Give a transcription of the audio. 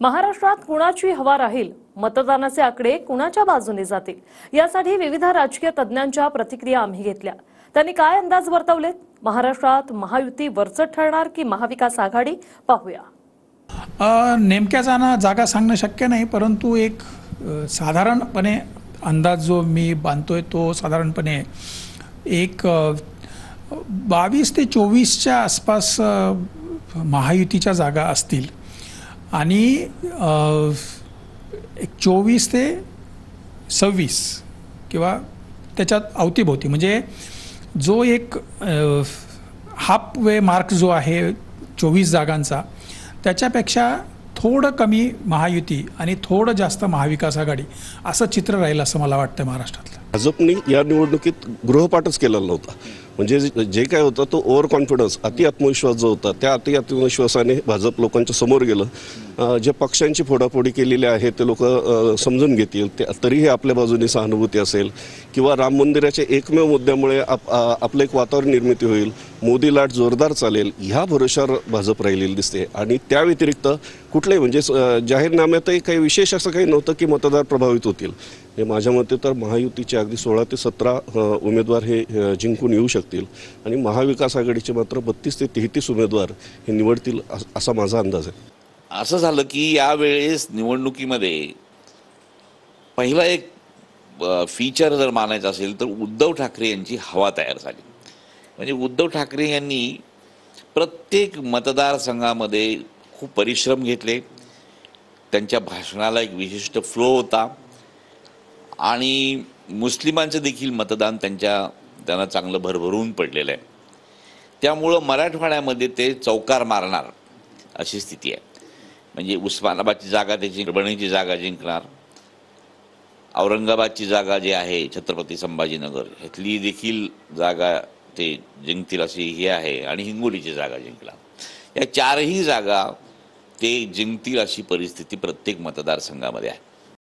महाराष्ट्रात कुणाची हवा राहील, मतदानाचे आकडे कुणाच्या बाजूने जातील यासाठी विविध राजकीय तज्ञांच्या प्रतिक्रिया आम्ही घेतल्या। त्यांनी काय अंदाज वर्तवलेत? महाराष्ट्रात महायुती वरचढ ठरणार की महाविकास आघाडी? पाहूया। नेमक्या जागा सांगणं शक्य नाही, परंतु एक साधारणपणे अंदाज जो मी बांधतोय तो साधारणपणे एक 22 ते 24च्या आसपास महायुतीच्या जागा असतील आणि एक 24 ते 26 किंवा त्याच्यात अवतीभोवती, म्हणजे जो एक हाफ वे मार्क जो आहे 24 जागांचा, त्याच्यापेक्षा थोडं कमी महायुती आणि थोडं जास्त महाविकास आघाडी असं चित्र राहील असं मला वाटतं महाराष्ट्रातलं। भाजपने या निवडणुकीत गृहपाठच केलेला नव्हता, म्हणजे जे काय होतं तो ओव्हर कॉन्फिडन्स, आत्मविश्वास जो होता त्या आत्मविश्वासाने भाजप लोकांच्या समोर गेलं। जे पक्षांची फोडाफोडी केलेली आहे ते लोक समजून घेतील, तरीही आपल्या बाजूने सहानुभूती असेल किंवा राम मंदिराच्या एकमेव मुद्द्यामुळे आपलं एक वातावरण निर्मिती होईल, मोदी लाट जोरदार चालेल, ह्या भरोशावर भाजप राहिलेली दिसते। आणि त्या व्यतिरिक्त कुठल्याही म्हणजे जाहीरनाम्यातही काही विशेष असं काही नव्हतं की मतदार प्रभावित होतील। हे माझ्या मते तर महायुतीचे अगदी 16 ते 17 उमेदवार हे जिंकून येऊ शकतील आणि महाविकास आघाडीचे मात्र 32 ते 33 उमेदवार हे निवडतील असा माझा अंदाज आहे। असं झालं की यावेळेस निवडणुकीमध्ये पहिला एक फीचर जर मानायचं असेल तर उद्धव ठाकरे यांची हवा तयार झाली। म्हणजे उद्धव ठाकरे यांनी प्रत्येक मतदारसंघामध्ये खूप परिश्रम घेतले, त्यांच्या भाषणाला एक विशिष्ट फ्लो होता आणि मुस्लिमांचं देखील मतदान त्यांना चांगलं भरभरून पडलेलं आहे। त्यामुळं मराठवाड्यामध्ये ते चौकार मारणार अशी स्थिती आहे। म्हणजे उस्मानाबादची जागा ते परभणीची जागा जिंकणार, औरंगाबादची जागा जी आहे छत्रपती संभाजीनगर ह्यातली देखील जागा ते जिंकतील अशी ही आहे आणि हिंगोलीची जागा जिंकणार। या चारही जागा ते जिंकतील अशी परिस्थिती प्रत्येक मतदारसंघामध्ये आहे।